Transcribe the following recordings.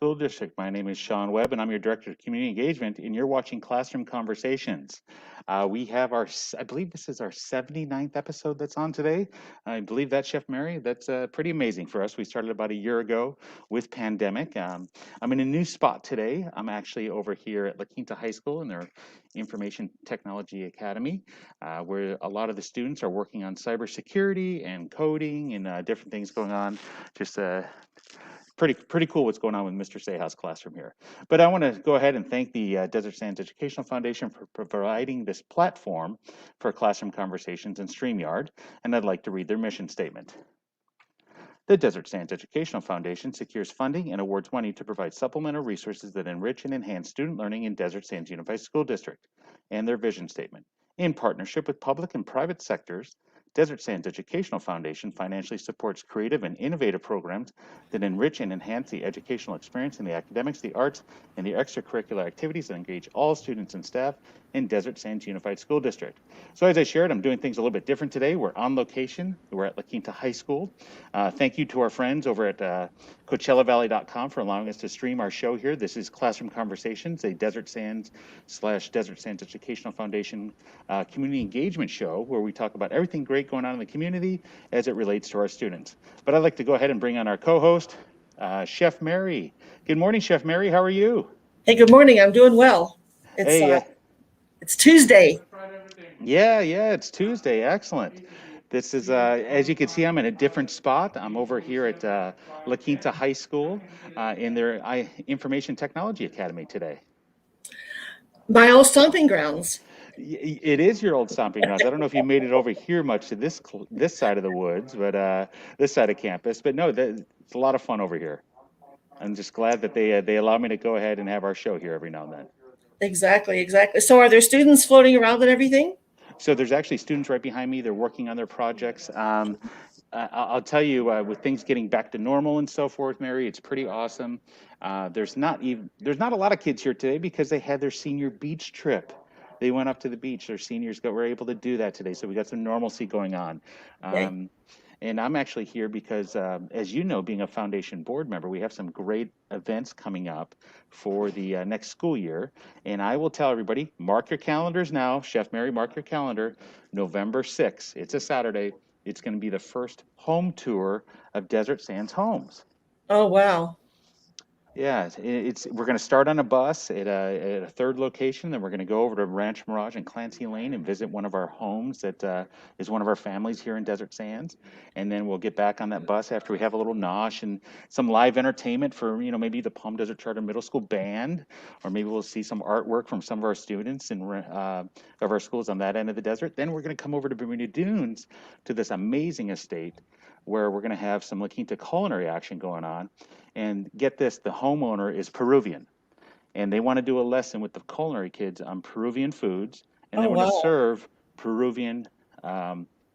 School District. My name is Sean Webb, and I'm your Director of Community Engagement, and you're watching Classroom Conversations. We have I believe this is our 79th episode that's on today. I believe that, Chef Mary, that's pretty amazing for us. We started about a year ago with pandemic. I'm in a new spot today. I'm actually over here at La Quinta High School in their Information Technology Academy, where a lot of the students are working on cybersecurity and coding and different things going on. Just pretty cool what's going on with Mr. Seha's classroom here. But I want to go ahead and thank the Desert Sands Educational Foundation for providing this platform for classroom conversations in StreamYard, and I'd like to read their mission statement. The Desert Sands Educational Foundation secures funding and awards money to provide supplemental resources that enrich and enhance student learning in Desert Sands Unified School District, and their vision statement. In partnership with public and private sectors, Desert Sands Educational Foundation financially supports creative and innovative programs that enrich and enhance the educational experience in the academics, the arts, and the extracurricular activities that engage all students and staff in Desert Sands Unified School District. So as I shared, I'm doing things a little bit different today. We're on location. We're at La Quinta High School. Thank you to our friends over at CoachellaValley.com for allowing us to stream our show here. This is Classroom Conversations, a Desert Sands / Desert Sands Educational Foundation community engagement show where we talk about everything great going on in the community as it relates to our students. But I'd like to go ahead and bring on our co-host, Chef Mary. Good morning, Chef Mary. How are you? Hey, good morning. I'm doing well. It's Tuesday. Yeah, it's Tuesday. Excellent. This is, as you can see, I'm in a different spot. I'm over here at La Quinta High School in their Information Technology Academy today. My old stomping grounds. It is your old stomping grounds. I don't know if you made it over here much to this side of the woods, but this side of campus. But no, it's a lot of fun over here. I'm just glad that they allow me to go ahead and have our show here every now and then. Exactly. So are there students floating around and everything? So there's actually students right behind me. They're working on their projects. I'll tell you, with things getting back to normal and so forth, Mary, it's pretty awesome. There's not a lot of kids here today because they had their senior beach trip. They went up to the beach. Their seniors were able to do that today. So we got some normalcy going on. Okay. And I'm actually here because, as you know, being a foundation board member, we have some great events coming up for the next school year. And I will tell everybody, mark your calendars now. Chef Mary, mark your calendar. November 6th. It's a Saturday. It's going to be the first home tour of Desert Sands homes. Oh, wow. Yeah, we're going to start on a bus at a third location, then we're going to go over to Ranch Mirage and Clancy Lane and visit one of our homes that is one of our families here in Desert Sands, and then we'll get back on that bus after we have a little nosh and some live entertainment for maybe the Palm Desert Charter Middle School band, or maybe we'll see some artwork from some of our students of our schools on that end of the desert. Then we're going to come over to Bermuda Dunes to this amazing estate where we're going to have some La Quinta culinary action going on. And get this, the homeowner is Peruvian, and they want to do a lesson with the culinary kids on Peruvian foods, and they want to serve Peruvian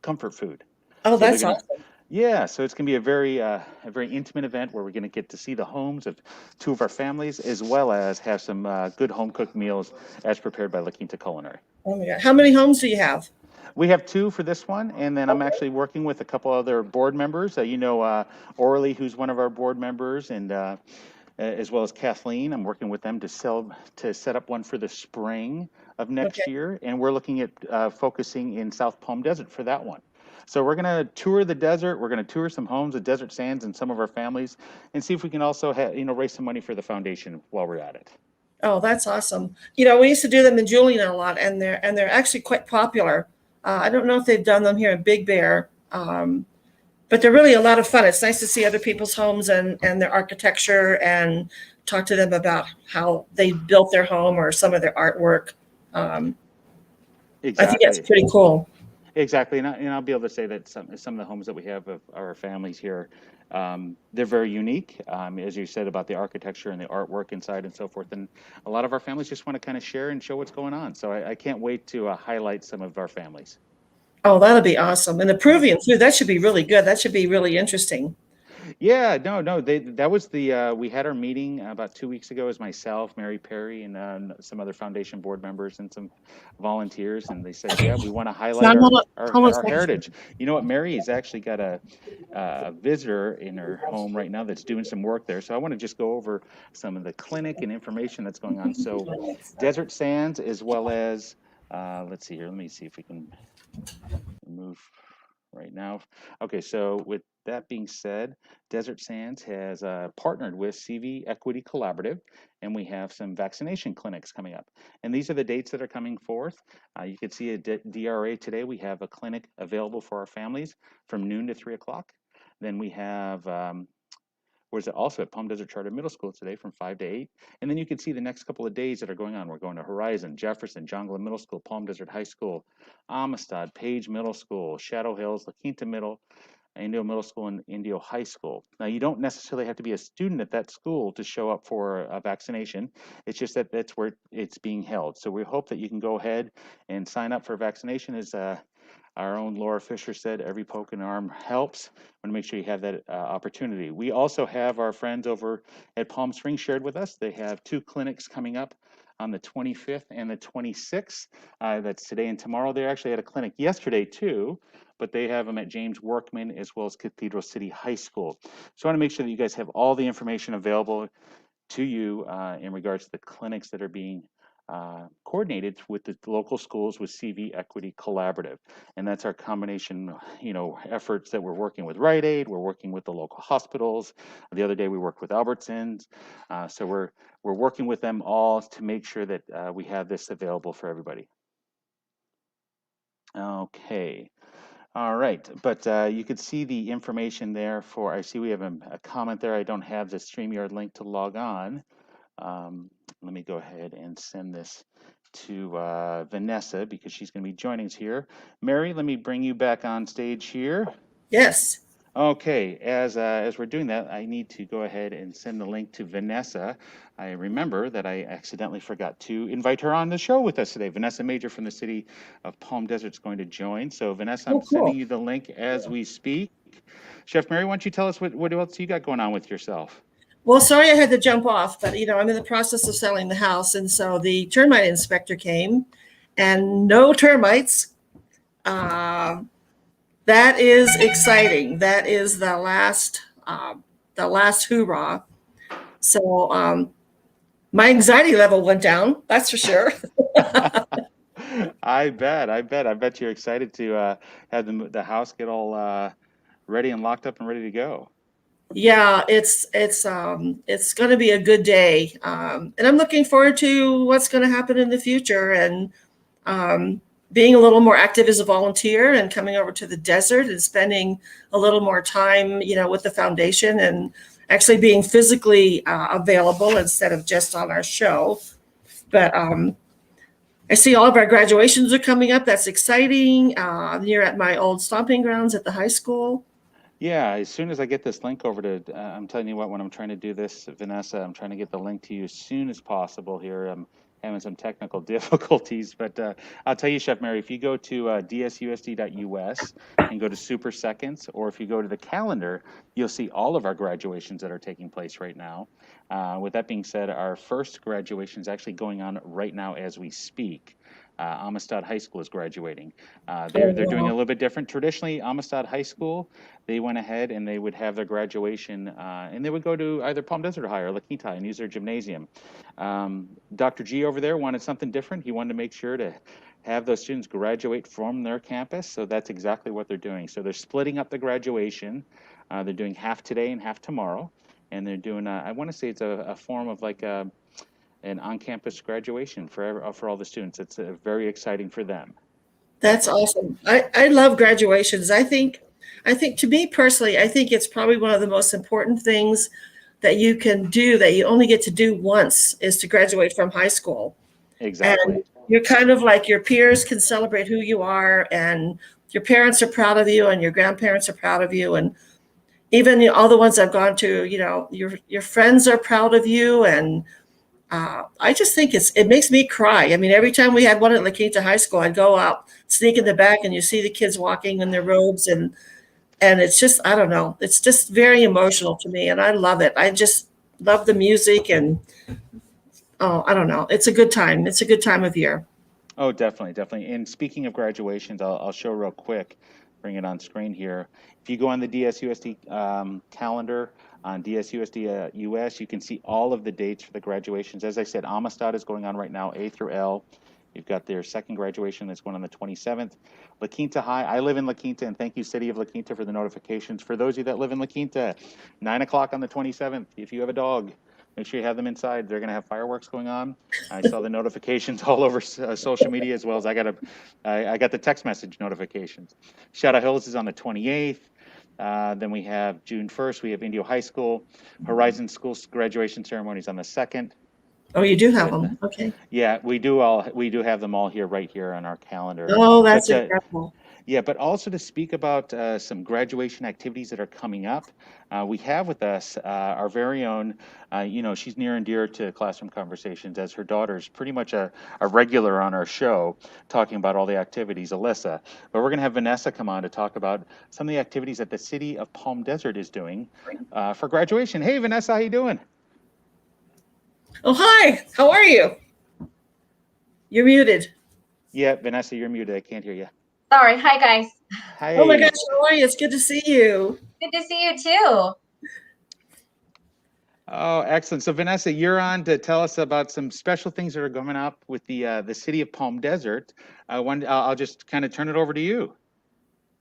comfort food. Oh, that's awesome. Yeah, so it's going to be a very intimate event where we're going to get to see the homes of two of our families, as well as have some good home-cooked meals as prepared by La Quinta Culinary. Oh, my God. How many homes do you have? We have 2 for this one, and then I'm actually working with a couple other board members. Orly, who's one of our board members, and as well as Kathleen. I'm working with them to set up one for the spring of next year, and we're looking at focusing in South Palm Desert for that one. So we're going to tour the desert. We're going to tour some homes at Desert Sands and some of our families, and see if we can also raise some money for the foundation while we're at it. Oh, that's awesome. We used to do them in Julian a lot, and they're actually quite popular. I don't know if they've done them here in Big Bear, but they're really a lot of fun. It's nice to see other people's homes and their architecture and talk to them about how they built their home or some of their artwork. Exactly. I think that's pretty cool. Exactly, and I'll be able to say that some of the homes that we have of our families here, they're very unique, as you said, about the architecture and the artwork inside and so forth. And a lot of our families just want to kind of share and show what's going on. So I can't wait to highlight some of our families. Oh, that'll be awesome. And the Peruvian food, that should be really good. That should be really interesting. Yeah, no, that was we had our meeting about 2 weeks ago as myself, Mary Perry, and some other foundation board members and some volunteers, and they said, yeah, we want to highlight John, hold on, hold on a our second. heritage. You know what? Mary's actually got a visitor in her home right now that's doing some work there. So I want to just go over some of the clinic and information that's going on. So Desert Sands, as well as, let's see here, let me see if we can move right now. Okay, so with that being said, Desert Sands has partnered with CV Equity Collaborative, and we have some vaccination clinics coming up. And these are the dates that are coming forth. You can see at DRA today, we have a clinic available for our families from noon to 3 o'clock. Then we have was also at Palm Desert Charter Middle School today from 5 to 8. And then you can see the next couple of days that are going on. We're going to Horizon, Jefferson, John Glenn Middle School, Palm Desert High School, Amistad, Page Middle School, Shadow Hills, La Quinta Middle, Indio Middle School, and Indio High School. Now, you don't necessarily have to be a student at that school to show up for a vaccination. It's just that that's where it's being held. So we hope that you can go ahead and sign up for vaccination. As our own Laura Fisher said, every poke in the arm helps. I want to make sure you have that opportunity. We also have our friends over at Palm Springs shared with us. They have 2 clinics coming up on the 25th and the 26th. That's today and tomorrow. They actually had a clinic yesterday too, but they have them at James Workman as well as Cathedral City High School. So I want to make sure that you guys have all the information available to you in regards to the clinics that are being coordinated with the local schools with CV Equity Collaborative. And that's our combination, efforts that we're working with Rite Aid, we're working with the local hospitals. The other day we worked with Albertsons. So we're working with them all to make sure that we have this available for everybody. Okay. All right, but you could see the information there I see we have a comment there. I don't have the StreamYard link to log on. Let me go ahead and send this to Vanessa because she's going to be joining us here. Mary, let me bring you back on stage here. Yes. Okay, as we're doing that, I need to go ahead and send the link to Vanessa. I remember that I accidentally forgot to invite her on the show with us today. Vanessa Major from the city of Palm Desert is going to join. So Vanessa, I'm sending you the link as we speak. Chef Mary, why don't you tell us what else you got going on with yourself? Well, sorry I had to jump off, but I'm in the process of selling the house, and so the termite inspector came, and no termites. That is exciting. That is the last hoorah. So my anxiety level went down. That's for sure. I bet you're excited to have the house get all ready and locked up and ready to go. Yeah, it's going to be a good day, and I'm looking forward to what's going to happen in the future, and being a little more active as a volunteer and coming over to the desert and spending a little more time, with the foundation and actually being physically available instead of just on our show. But I see all of our graduations are coming up. That's exciting. Here at my old stomping grounds at the high school. Yeah, as soon as I get this link over to, I'm telling you what, when I'm trying to do this, Vanessa, I'm trying to get the link to you as soon as possible here. I'm having some technical difficulties, but I'll tell you, Chef Mary, if you go to DSUSD.us and go to Super Seconds, or if you go to the calendar, you'll see all of our graduations that are taking place right now. With that being said, our first graduation is actually going on right now as we speak. Amistad High School is graduating. They're doing a little bit different. Traditionally, Amistad High School, they went ahead and they would have their graduation, and they would go to either Palm Desert High or La Quinta and use their gymnasium. Dr. G over there wanted something different. He wanted to make sure to have those students graduate from their campus, so that's exactly what they're doing. So they're splitting up the graduation. They're doing half today and half tomorrow, and they're doing, I want to say it's a form of like an on-campus graduation for all the students. It's very exciting for them. That's awesome. I love graduations. I think to me personally, I think it's probably one of the most important things that you can do that you only get to do once is to graduate from high school. Exactly. And you're kind of like your peers can celebrate who you are, and your parents are proud of you and your grandparents are proud of you. And even all the ones I've gone to, your friends are proud of you. And I just think it makes me cry. I mean, every time we had one at La Quinta High School, I'd go out, sneak in the back, and you see the kids walking in their robes, and And it's just, I don't know, it's just very emotional to me, and I love it. I just love the music, and oh, I don't know. It's a good time. It's a good time of year. Oh, definitely, definitely. And speaking of graduations, I'll show real quick, bring it on screen here. If you go on the DSUSD calendar on DSUSD US, you can see all of the dates for the graduations. As I said, Amistad is going on right now, A through L. You've got their second graduation that's going on the 27th. La Quinta High, I live in La Quinta, and thank you, City of La Quinta, for the notifications. For those of you that live in La Quinta, 9 o'clock on the 27th, if you have a dog, make sure you have them inside. They're going to have fireworks going on. I saw the notifications all over social media, as well as I got the text message notifications. Shadow Hills is on the 28th. Then we have June 1st. We have Indio High School. Horizon School's graduation ceremonies on the 2nd. Oh, you do have them. Okay. Yeah, we do have them all here, right here on our calendar. Oh, that's incredible. Yeah, but also to speak about some graduation activities that are coming up. We have with us our very own, she's near and dear to Classroom Conversations, as her daughter's pretty much a regular on our show, talking about all the activities, Alyssa. But we're going to have Vanessa come on to talk about some of the activities that the city of Palm Desert is doing for graduation. Hey, Vanessa, how you doing? Oh, hi. How are you? You're muted. Yeah, Vanessa, you're muted. I can't hear you. Sorry. Hi, guys. Hi. Oh my gosh, how are you? It's good to see you. Good to see you too. Oh, excellent. So Vanessa, you're on to tell us about some special things that are coming up with the city of Palm Desert. I'll just kind of turn it over to you.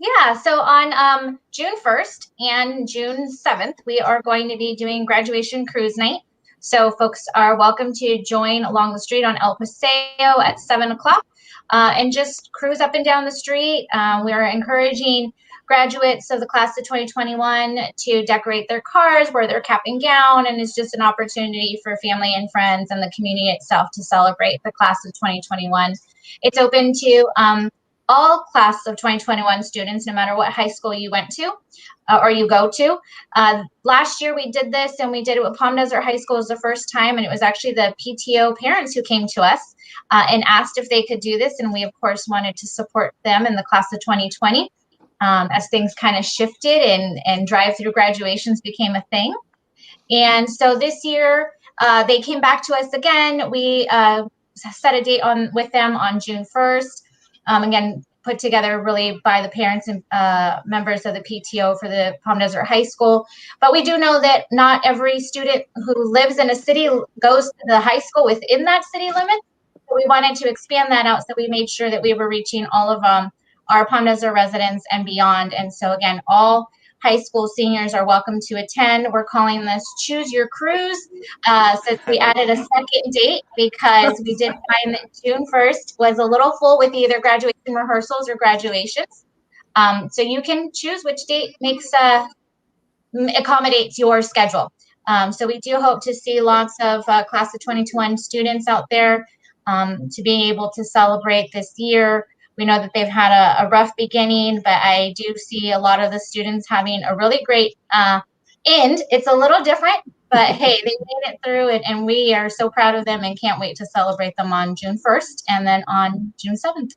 Yeah, so on June 1st and June 7th, we are going to be doing graduation cruise night. So folks are welcome to join along the street on El Paseo at 7 o'clock and just cruise up and down the street. We are encouraging graduates of the class of 2021 to decorate their cars, wear their cap and gown, and it's just an opportunity for family and friends and the community itself to celebrate the class of 2021. It's open to all class of 2021 students, no matter what high school you went to or you go to. Last year we did this, and we did it with Palm Desert High School as the first time, and it was actually the PTO parents who came to us and asked if they could do this, and we of course wanted to support them in the class of 2020 as things kind of shifted and drive-through graduations became a thing. And so this year they came back to us again. We set a date with them on June 1st. Again, put together really by the parents and members of the PTO for the Palm Desert High School. But we do know that not every student who lives in a city goes to the high school within that city limit. So we wanted to expand that out, so we made sure that we were reaching all of our Palm Desert residents and beyond. And so again, all high school seniors are welcome to attend. We're calling this Choose Your Cruise, since we added a second date because we did find that June 1st was a little full with either graduation rehearsals or graduations. So you can choose which date accommodates your schedule. So we do hope to see lots of class of 2021 students out there to be able to celebrate this year. We know that they've had a rough beginning, but I do see a lot of the students having a really great end. It's a little different, but hey, they made it through it, and we are so proud of them and can't wait to celebrate them on June 1st and then on June 7th.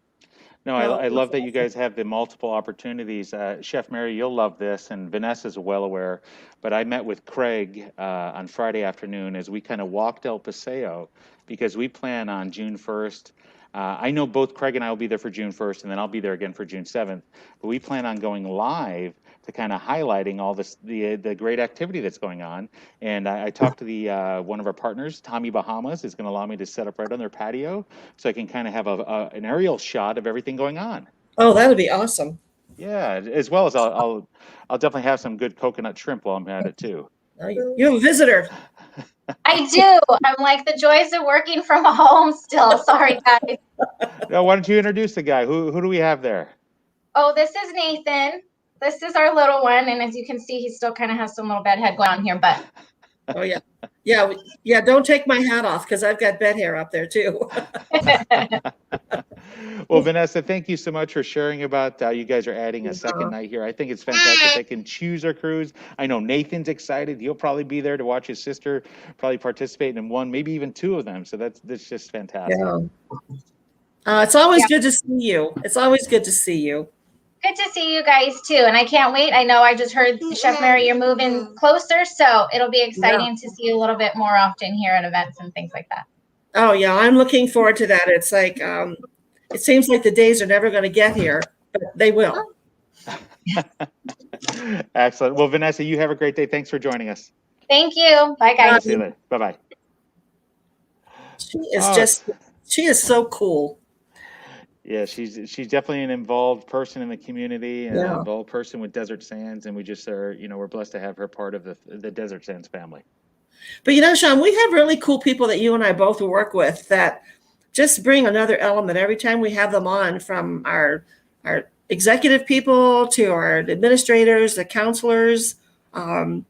No, I love that you guys have the multiple opportunities. Chef Mary, you'll love this, and Vanessa's well aware, but I met with Craig on Friday afternoon as we kind of walked El Paseo because we plan on June 1st. I know both Craig and I will be there for June 1st, and then I'll be there again for June 7th. But we plan on going live to kind of highlighting all the great activity that's going on. And I talked to the one of our partners, Tommy Bahamas, is going to allow me to set up right on their patio, so I can kind of have an aerial shot of everything going on. Oh, that would be awesome. Yeah, as well as I'll definitely have some good coconut shrimp while I'm at it too. You have a visitor. I do. I'm like the joys of working from home still. Sorry, guys. No, why don't you introduce the guy? Who do we have there? Oh, this is Nathan. This is our little one, and as you can see, he still kind of has some little bed head going on here, but. Oh, yeah. Yeah, don't take my hat off because I've got bed hair up there too. Well, Vanessa, thank you so much for sharing about you guys are adding a second night here. I think it's fantastic. They can choose our cruise. I know Nathan's excited. He'll probably be there to watch his sister probably participate in one, maybe even two of them. So that's just fantastic. Yeah. It's always good to see you. It's always good to see you. Good to see you guys too. And I can't wait. I know I just heard Chef Mary, you're moving closer. So it'll be exciting to see you a little bit more often here at events and things like that. Oh yeah, I'm looking forward to that. It's like, it seems like the days are never going to get here, but they will. Excellent. Well, Vanessa, you have a great day. Thanks for joining us. Thank you. Bye, guys. See you later. Bye-bye. She is she is so cool. Yeah, she's definitely an involved person in the community, and an involved person with Desert Sands, and we just are, we're blessed to have her part of the Desert Sands family. But Sean, we have really cool people that you and I both work with that just bring another element every time we have them on, from our executive people to our administrators, the counselors, and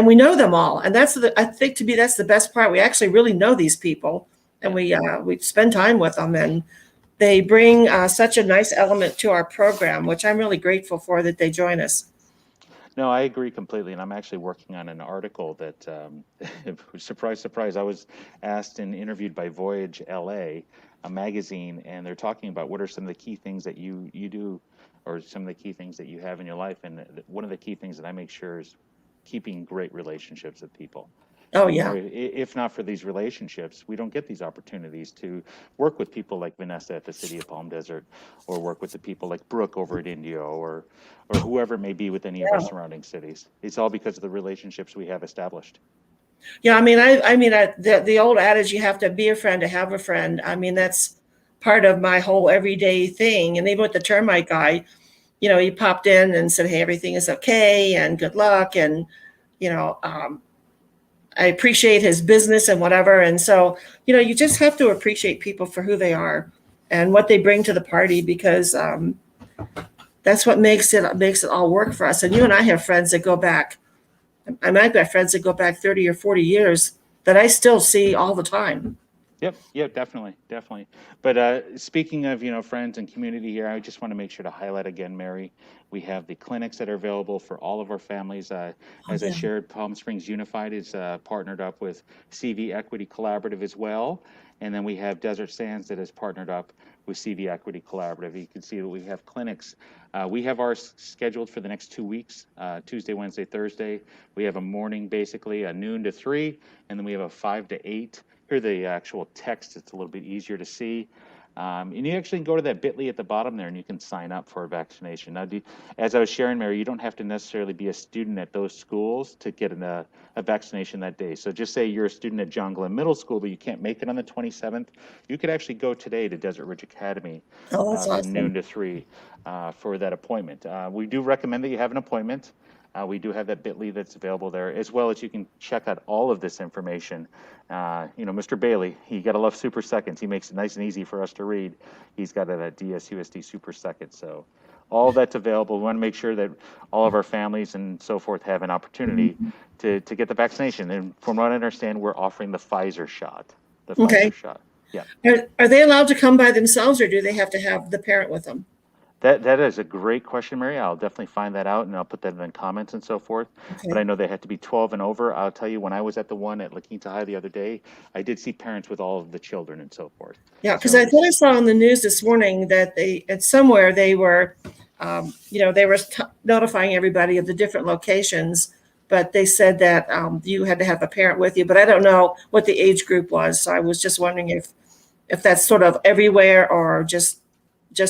we know them all. And that's that's the best part. We actually really know these people, and we spend time with them, and they bring such a nice element to our program, which I'm really grateful for that they join us. No, I agree completely. And I'm actually working on an article that, surprise, surprise, I was asked and interviewed by Voyage LA, a magazine, and they're talking about what are some of the key things that you do, or some of the key things that you have in your life. And one of the key things that I make sure is keeping great relationships with people. Oh, yeah. If not for these relationships, we don't get these opportunities to work with people like Vanessa at the City of Palm Desert, or work with the people like Brooke over at Indio, or whoever it may be with any of our surrounding cities. It's all because of the relationships we have established. Yeah, I mean, the old adage, you have to be a friend to have a friend. I mean, that's part of my whole everyday thing. And even with the termite guy, he popped in and said, hey, everything is okay and good luck. And, I appreciate his business and whatever. And so, you just have to appreciate people for who they are and what they bring to the party, because that's what makes it all work for us. And you and I have friends that go back. I've got friends that go back 30 or 40 years that I still see all the time. Yep, definitely. But speaking of, friends and community here, I just want to make sure to highlight again, Mary, we have the clinics that are available for all of our families. I shared, Palm Springs Unified is partnered up with CV Equity Collaborative as well. And then we have Desert Sands that is partnered up with CV Equity Collaborative. You can see that we have clinics. We have ours scheduled for the next 2 weeks, Tuesday, Wednesday, Thursday. We have a morning, basically, a noon to 3, and then we have a 5 to 8. Here are the actual text. It's a little bit easier to see. And you actually can go to that bit.ly at the bottom there, and you can sign up for a vaccination. Now, as I was sharing, Mary, you don't have to necessarily be a student at those schools to get a vaccination that day. So just say you're a student at John Glenn Middle School, but you can't make it on the 27th. You could actually go today to Desert Ridge Academy from noon to 3 for that appointment. We do recommend that you have an appointment. We do have that bit.ly that's available there, as well as you can check out all of this information. Mr. Bailey, you got to love Super Seconds. He makes it nice and easy for us to read. He's got it at DSUSD Super Seconds. So all that's available. We want to make sure that all of our families and so forth have an opportunity to get the vaccination. And from what I understand, we're offering the Pfizer shot. Pfizer shot. Yeah. Are they allowed to come by themselves, or do they have to have the parent with them? That is a great question, Mary. I'll definitely find that out, and I'll put that in the comments and so forth. Okay. But I know they have to be 12 and over. I'll tell you, when I was at the one at La Quinta High the other day, I did see parents with all of the children and so forth. Yeah, because I thought I saw on the news this morning that they were, notifying everybody of the different locations, but they said that you had to have a parent with you. But I don't know what the age group was, so I was just wondering if that's sort of everywhere or just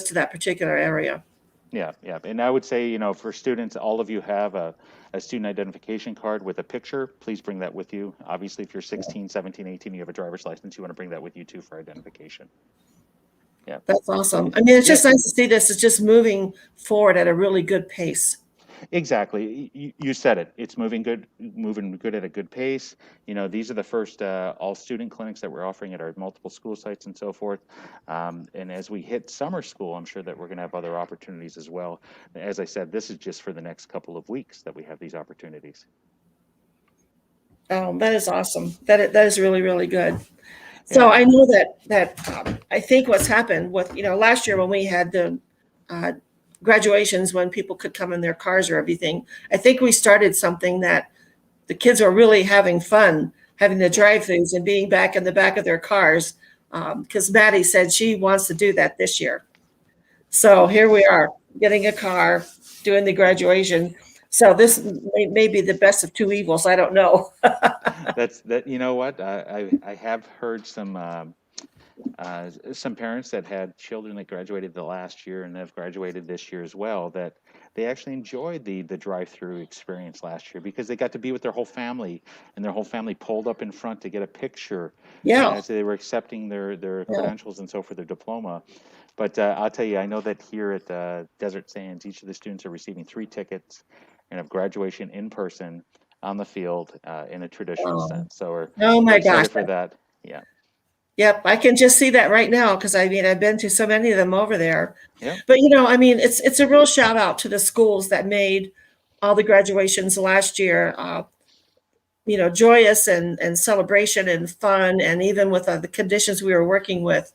to that particular area. Yeah. And I would say, for students, all of you have a student identification card with a picture. Please bring that with you. Obviously, if you're 16, 17, 18, you have a driver's license, you want to bring that with you too for identification. Yeah. That's awesome. I mean, it's just nice to see this. It's just moving forward at a really good pace. Exactly. You said it. It's moving good at a good pace. These are the first all student clinics that we're offering at our multiple school sites and so forth. And as we hit summer school, I'm sure that we're going to have other opportunities as well. As I said, this is just for the next couple of weeks that we have these opportunities. Oh, that is awesome. That is really, really good. So I know that I think what's happened with, last year when we had the graduations, when people could come in their cars or everything, I think we started something that the kids are really having fun, having the drive-throughs and being back in the back of their cars, because Maddie said she wants to do that this year. So here we are. getting a car, doing the graduation. So this may be the best of two evils. I don't know. That's that. You know what? I have heard some parents that had children that graduated the last year and have graduated this year as well, that they actually enjoyed the drive-through experience last year because they got to be with their whole family, and their whole family pulled up in front to get a picture Yeah, as they were accepting their yeah. credentials and so for their diploma. But I'll tell you, I know that here at Desert Sands, each of the students are receiving 3 tickets and have graduation in person on the field in a traditional Um, sense. So oh we're my gosh. excited for that. Yeah. Yep, I can just see that right now because I mean I've been to so many of them over there. Yeah. But I mean it's a real shout out to the schools that made all the graduations last year, joyous and celebration and fun, and even with the conditions we were working with,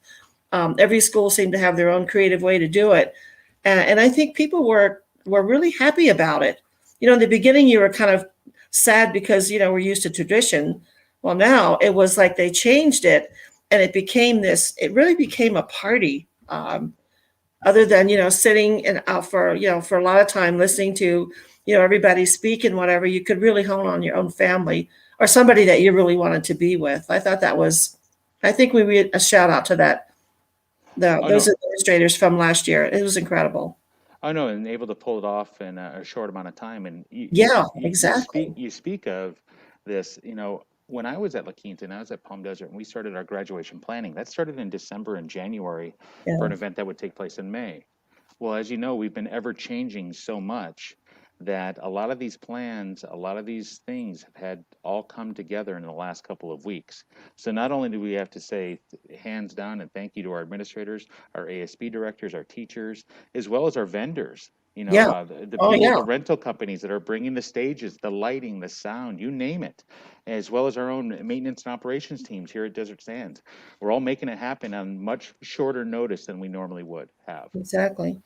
every school seemed to have their own creative way to do it, and I think people were really happy about it. In the beginning, you were kind of sad because we're used to tradition. Well, now it was like they changed it, and it became this. It really became a party. Other than sitting and for a lot of time listening to everybody speak and whatever, you could really hone on your own family or somebody that you really wanted to be with. I thought that was. I think we read a shout out to that Oh those no. administrators from last year. It was incredible. Oh no, and able to pull it off in a short amount of time. And Yeah, exactly. you speak of this. When I was at La Quinta and I was at Palm Desert, and we started our graduation planning. That started in December and January for Yeah. an event that would take place in May. Well, as you know, we've been ever changing so much that a lot of these plans, a lot of these things have had all come together in the last couple of weeks. So not only do we have to say hands down and thank you to our administrators, our ASB directors, our teachers, as well as our vendors. Yeah. The Oh people, yeah. the rental companies that are bringing the stages, the lighting, the sound, you name it, as well as our own maintenance and operations teams here at Desert Sands. We're all making it happen on much shorter notice than we normally would have. Exactly.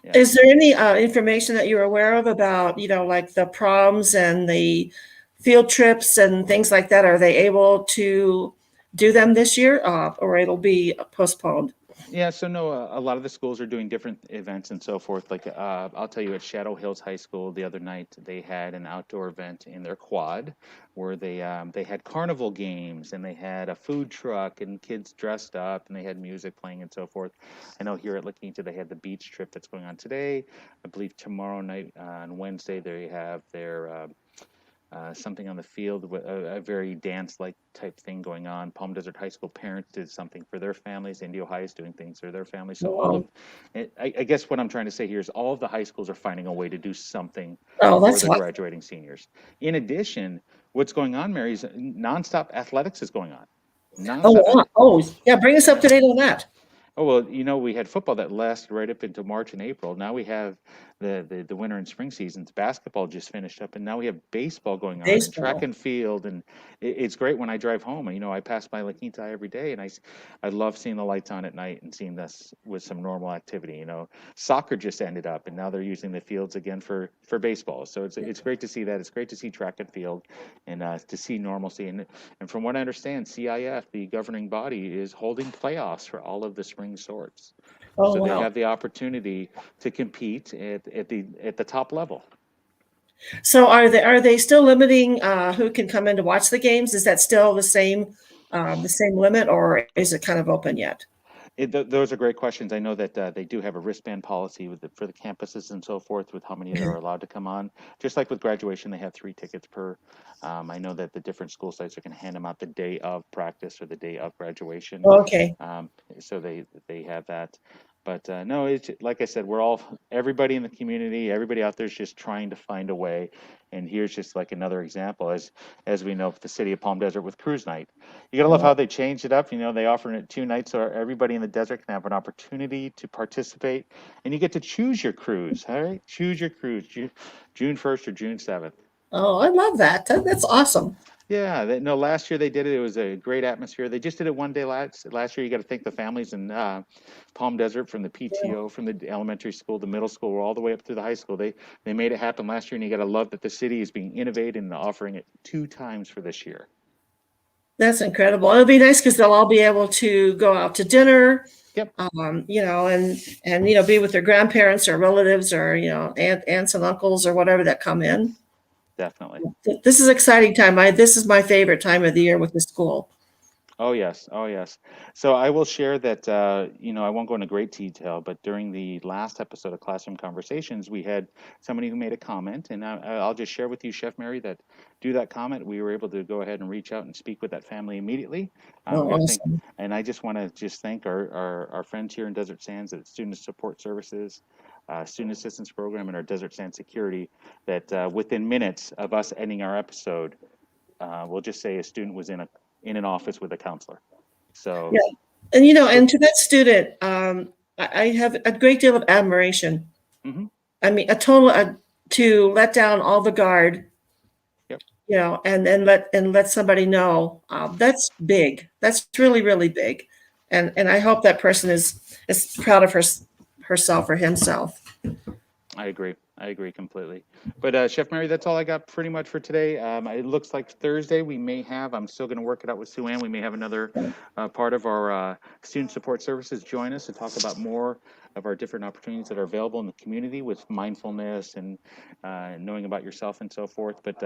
Yeah. Is there any information that you're aware of about like the proms and the field trips and things like that? Are they able to do them this year, or it'll be postponed? Yeah, so no, a lot of the schools are doing different events and so forth. Like I'll tell you, at Shadow Hills High School the other night, they had an outdoor event in their quad where they had carnival games and they had a food truck and kids dressed up and they had music playing and so forth. I know here at La Quinta they had the beach trip that's going on today. I believe tomorrow night on Wednesday they have their something on the field, a very dance-like type thing going on. Palm Desert High School parents did something for their families. Indio High is doing things for their families. So all of, Oh, I guess what I'm trying to say here is all of the high schools are finding a way to do something oh, for that's their what. graduating seniors. In addition, what's going on, Mary, is nonstop athletics is going on. Oh, Nonstop. wow. Oh, yeah. Bring us up Yeah. to date on that. Oh, well, we had football that lasted right up into March and April. Now we have the winter and spring seasons. Basketball just finished up, and now we have baseball going on and track Baseball. and field. And it's great when I drive home. I pass by La Quinta every day, and I love seeing the lights on at night and seeing this with some normal activity. Soccer just ended up, and now they're using the fields again for baseball. So it's great to see that. It's great to see track and field, and to see normalcy. And from what I understand, CIF, the governing body, is holding playoffs for all of the spring sorts. Oh, So they wow. have the opportunity to compete at the top level. So are they still limiting who can come in to watch the games? Is that still the same limit, or is it kind of open yet? Those are great questions. I know that they do have a wristband policy for the campuses and so forth with how many that Yeah. are allowed to come on. Just like with graduation, they have 3 tickets per. I know that the different school sites are going to hand them out the day of practice or the day of graduation. Okay. So they have that. But no, it's like I said, everybody in the community, everybody out there is just trying to find a way. And here's just like another example, as we know, the city of Palm Desert with Cruise Night. You gotta love how they changed it up. They offer it 2 nights so everybody in the desert can have an opportunity to participate, and you get to choose your cruise. All right, choose your cruise, June 1st or June 7th. Oh, I love that. That's awesome. Yeah, no, last year they did it. It was a great atmosphere. They just did it one day last year. You got to thank the families in Palm Desert, from the Yeah. PTO, from the elementary school, the middle school, all the way up to the high school. They made it happen last year, and you got to love that the city is being innovative and offering it 2 times for this year. That's incredible. It'll be nice because they'll all be able to go out to dinner, Yep. you know, and you know, be with their grandparents or relatives or you know, aunts and uncles or whatever that come in. Definitely. This is exciting time. This is my favorite time of the year with the school. Oh yes, oh yes. So I will share that, I won't go into great detail, but during the last episode of Classroom Conversations, we had somebody who made a comment, and I'll just share with you, Chef Mary, that due to that comment, we were able to go ahead and reach out and speak with that family immediately. Oh, awesome. And I just want to just thank our friends here in Desert Sands at Student Support Services, Student Assistance Program, and our Desert Sands Security, that within minutes of us ending our episode, we'll just say a student was in an office with a counselor. So yeah, and you know, and to that student, I have a great deal of admiration. Mm-hmm. I mean, a total to let down all the guard. Yep. You know, and then let somebody know that's big. That's really really big, and I hope that person is proud of herself or himself. I agree completely. But Chef Mary, that's all I got pretty much for today. It looks like Thursday we may have, I'm still going to work it out with Sue Ann, we may have another part of our student support services join us to talk about more of our different opportunities that are available in the community with mindfulness and knowing about yourself and so forth. But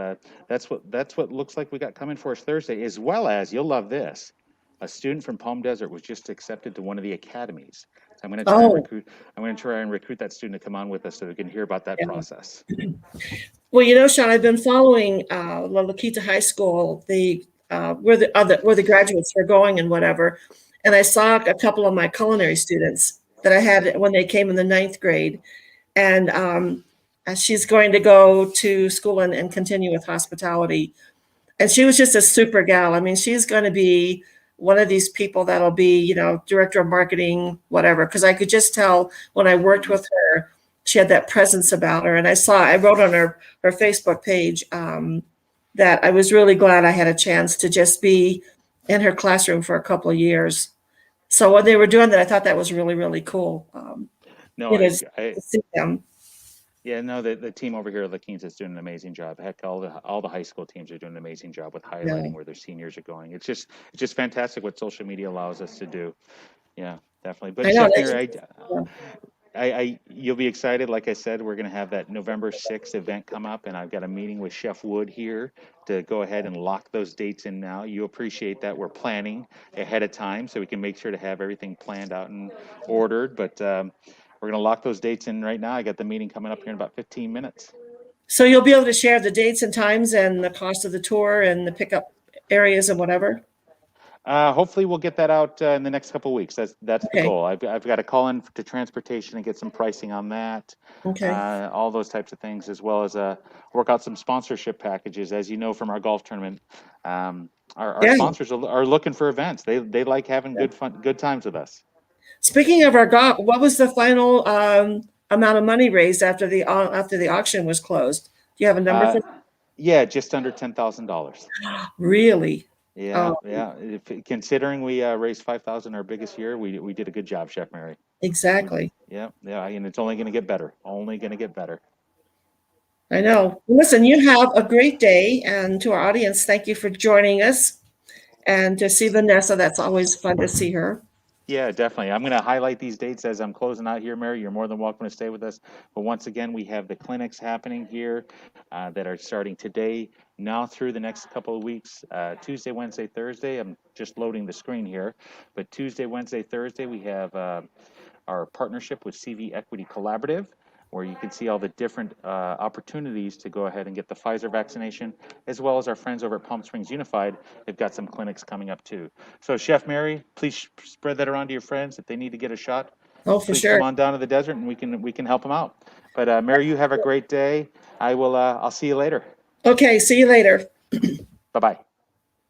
that's what looks like we got coming for us Thursday, as well as, you'll love this, a student from Palm Desert was just accepted to one of the academies. So I'm going to try and recruit that student to come on with us so we can hear about that process. Well, you know, Sean, I've been following La Laquita High School, where the graduates are going and whatever, and I saw a couple of my culinary students that I had when they came in the 9th grade, and she's going to go to school and continue with hospitality, and she was just a super gal. I mean, she's going to be one of these people that'll be, you know, director of marketing, whatever, because I could just tell when I worked with her, she had that presence about her. And I wrote on her Facebook page that I was really glad I had a chance to just be in her classroom for a couple of years. So when they were doing that, I thought that was really, really cool. No, to see them. Yeah, no, the team over here at La Quinta is doing an amazing job. Heck, all the high school teams are doing an amazing job with highlighting where their seniors are going. It's just fantastic what social media allows us to do. Yeah, definitely. But Chef Mary, you'll be excited. Like I said, we're going to have that November 6th event come up, and I've got a meeting with Chef Wood here to go ahead and lock those dates in now. You appreciate that we're planning ahead of time so we can make sure to have everything planned out and ordered. But we're going to lock those dates in right now. I got the meeting coming up here in about 15 minutes. So you'll be able to share the dates and times and the cost of the tour and the pickup areas and whatever? Hopefully we'll get that out in the next couple of weeks. That's Okay. the goal. I've got to call in to transportation and get some pricing on that. Okay. All those types of things, as well as work out some sponsorship packages. As you know from our golf tournament, our sponsors are looking for events. They like having good times with us. Speaking of our golf, what was the final amount of money raised after the auction was closed? Do you have a number for that? Yeah, just under $10,000. Really? Yeah, yeah. Considering we raised $5,000 our biggest year, we did a good job, Chef Mary. Exactly. Yeah, and it's only going to get better. Only going to get better. I know. Listen, you have a great day, and to our audience, thank you for joining us. And to see Vanessa, that's always fun to see her. Yeah, definitely. I'm going to highlight these dates as I'm closing out here, Mary. You're more than welcome to stay with us. But once again, we have the clinics happening here that are starting today, now through the next couple of weeks, Tuesday, Wednesday, Thursday. I'm just loading the screen here. But Tuesday, Wednesday, Thursday, we have our partnership with CV Equity Collaborative, where you can see all the different opportunities to go ahead and get the Pfizer vaccination, as well as our friends over at Palm Springs Unified. They've got some clinics coming up too. So Chef Mary, please spread that around to your friends if they need to get a shot. Oh, for sure. Come on down to the desert and we can help them out. But Mary, you have a great day. I'll see you later. Okay, see you later. Bye-bye.